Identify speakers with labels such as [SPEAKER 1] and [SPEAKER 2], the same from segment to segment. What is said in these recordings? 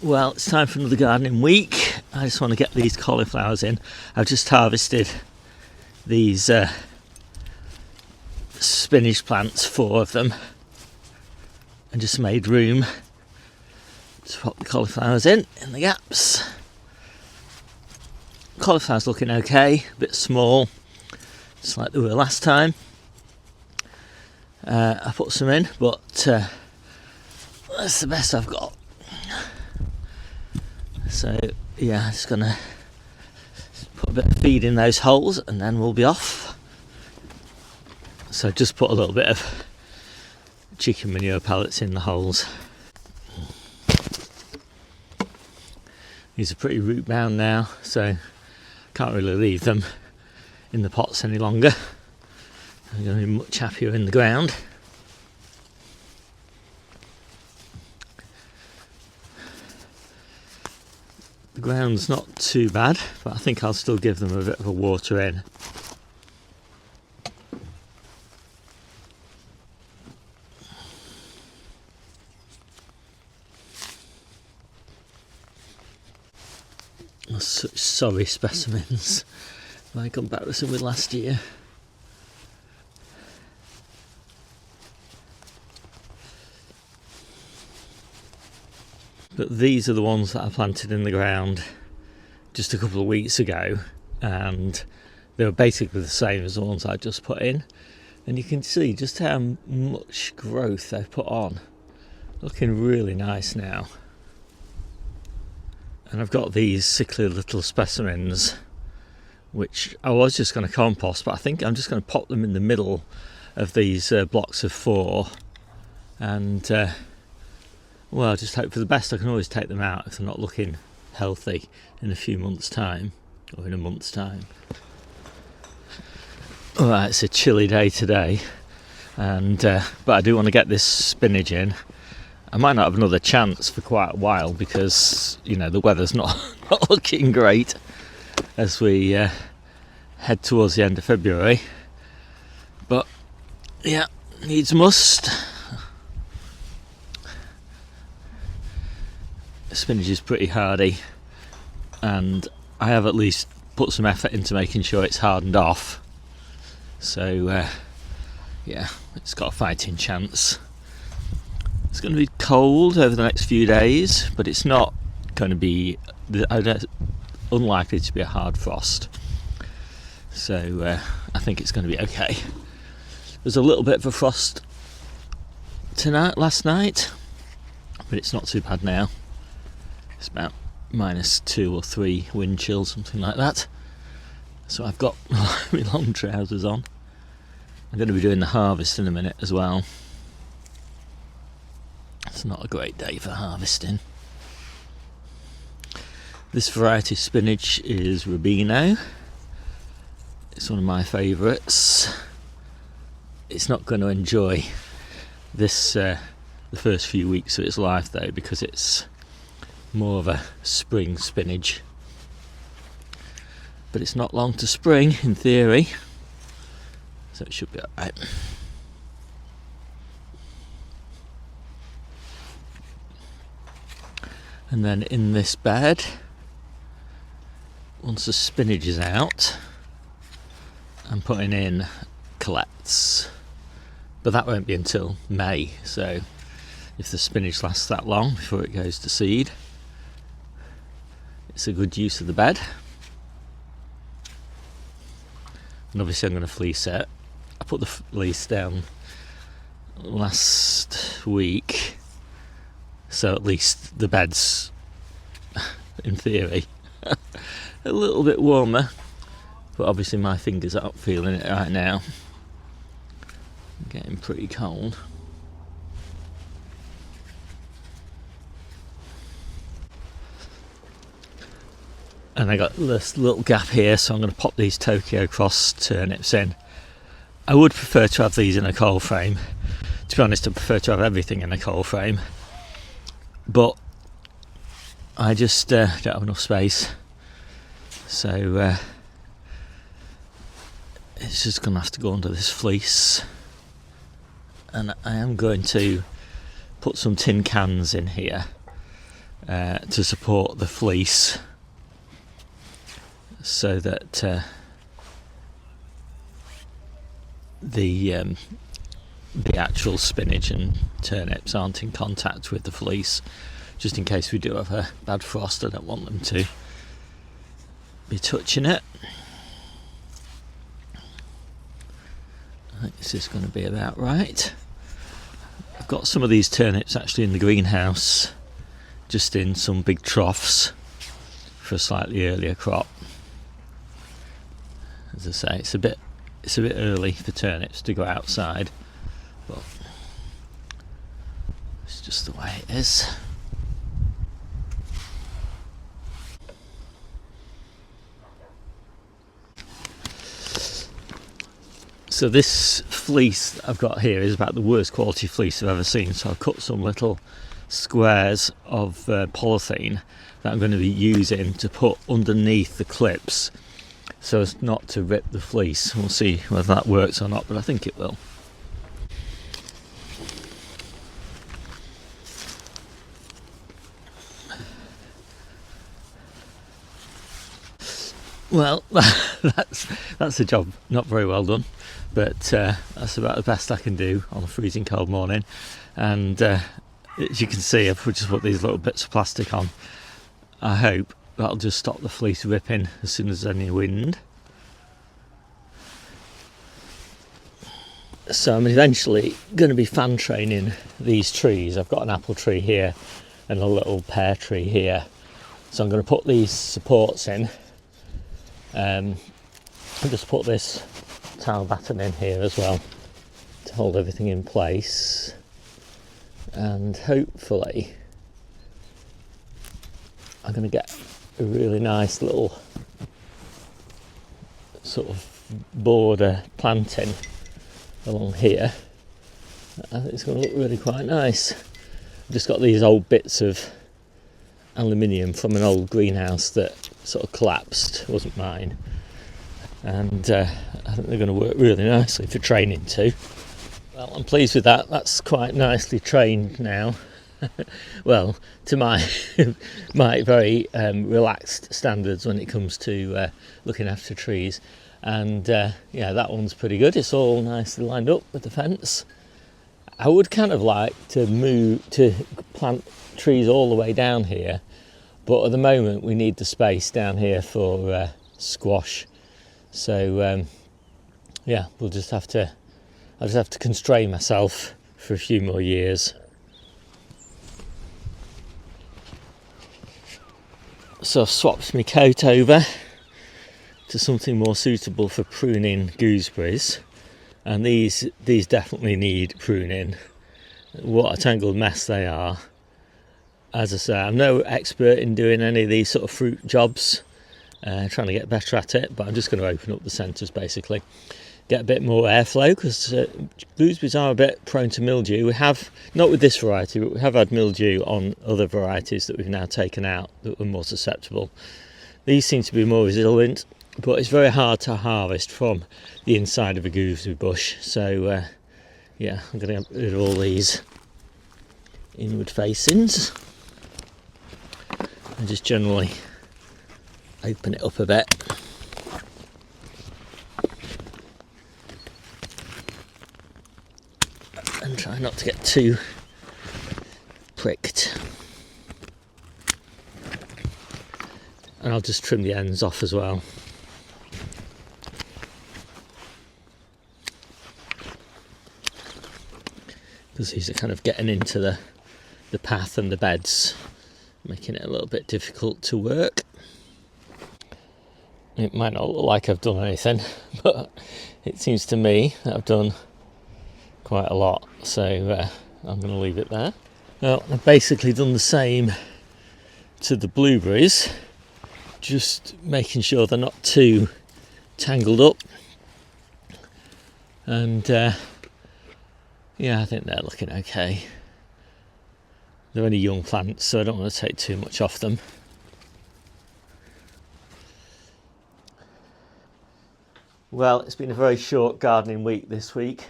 [SPEAKER 1] Well, it's time for another gardening week. I just want to get these cauliflowers in. I've just harvested these spinach plants, 4 of them, and just made room to pop the cauliflowers in the gaps. Cauliflowers looking okay, a bit small, just like they were last time. I put some in, but that's the best I've got. So yeah, just gonna put a bit of feed in those holes and then we'll be off. So just put a little bit of chicken manure pellets in the holes. These are pretty root bound now, so can't really leave them in the pots any longer. They're going to be much happier in the ground. The ground's not too bad, but I think I'll still give them a bit of a water in. Such sorry specimens by comparison with last year. But these are the ones that I planted in the ground just a couple of weeks ago, and they were basically the same as the ones I just put in, and you can see just how much growth they've put on. Looking really nice now. And I've got these sickly little specimens which I was just going to compost, but I think I'm just going to pop them in the middle of these blocks of 4 and well, just hope for the best. I can always take them out if they're not looking healthy in a few months' time, or in a month's time. Alright, it's a chilly day today, and but I do want to get this spinach in. I might not have another chance for quite a while because, you know, the weather's not looking great as we head towards the end of February. But yeah, needs must. Spinach is pretty hardy, and I have at least put some effort into making sure it's hardened off. So yeah, it's got a fighting chance. It's going to be cold over the next few days, but it's not going to be unlikely to be a hard frost. So I think it's going to be okay. There's a little bit of a frost last night, but it's not too bad now. It's about -2 or 3 wind chill, something like that. So I've got my long trousers on. I'm going to be doing the harvest in a minute as well. It's not a great day for harvesting. This variety of spinach is Rubino. It's one of my favourites. It's not going to enjoy this the first few weeks of its life though, because it's more of a spring spinach. But it's not long to spring in theory, so it should be alright. And then in this bed, once the spinach is out, I'm putting in colettes, but that won't be until May, so if the spinach lasts that long before it goes to seed, it's a good use of the bed. And obviously I'm going to fleece it. I put the fleece down last week, so at least the bed's, in theory, a little bit warmer, but obviously my fingers aren't feeling it right now. I'm getting pretty cold. And I got this little gap here, so I'm going to pop these Tokyo Cross turnips in. I would prefer to have these in a cold frame. To be honest, I prefer to have everything in a cold frame, but I just don't have enough space, so it's just going to have to go under this fleece. And I am going to put some tin cans in here to support the fleece, so that the actual spinach and turnips aren't in contact with the fleece, just in case we do have a bad frost. I don't want them to be touching it. I think this is going to be about right. I've got some of these turnips actually in the greenhouse, just in some big troughs for a slightly earlier crop. As I say, it's a bit early for turnips to go outside, but it's just the way it is. So this fleece that I've got here is about the worst quality fleece I've ever seen. So I've cut some little squares of polythene that I'm going to be using to put underneath the clips, so as not to rip the fleece. We'll see whether that works or not, but I think it will. Well, that's a job not very well done, but that's about the best I can do on a freezing cold morning. And as you can see, I've just put these little bits of plastic on. I hope that'll just stop the fleece ripping as soon as there's any wind. So I'm eventually going to be fan training these trees. I've got an apple tree here and a little pear tree here. So I'm going to put these supports in. And just put this towel batten in here as well to hold everything in place, and hopefully I'm going to get a really nice little sort of border planting along here. I think it's going to look really quite nice. I've just got these old bits of aluminium from an old greenhouse that sort of collapsed, wasn't mine, and I think they're going to work really nicely for training too. Well, I'm pleased with that. That's quite nicely trained now. Well, to my very relaxed standards when it comes to looking after trees, and yeah, that one's pretty good. It's all nicely lined up with the fence. I would kind of like to plant trees all the way down here, but at the moment we need the space down here for squash. So yeah, I'll just have to constrain myself for a few more years. So I've swapped my coat over to something more suitable for pruning gooseberries, and these definitely need pruning. What a tangled mess they are. As I say, I'm no expert in doing any of these sort of fruit jobs, trying to get better at it, but I'm just going to open up the centres basically, get a bit more airflow, because gooseberries are a bit prone to mildew. We have, not with this variety, but we have had mildew on other varieties that we've now taken out that were more susceptible. These seem to be more resilient, but it's very hard to harvest from the inside of a gooseberry bush. So yeah, I'm going to get rid of all these inward facings and just generally open it up a bit. And try not to get too pricked. And I'll just trim the ends off as well. Because these are kind of getting into the path and the beds, making it a little bit difficult to work. It might not look like I've done anything, but it seems to me that I've done quite a lot, so I'm going to leave it there. Well, I've basically done the same to the blueberries, just making sure they're not too tangled up, and yeah, I think they're looking okay. They're only young plants, so I don't want to take too much off them. Well, it's been a very short gardening week this week.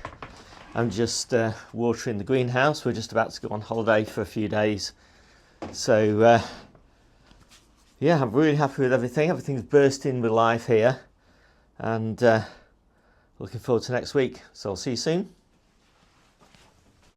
[SPEAKER 1] I'm just watering the greenhouse. We're just about to go on holiday for a few days So yeah, I'm really happy with everything. Everything's bursting with life here, and looking forward to next week. So I'll see you soon.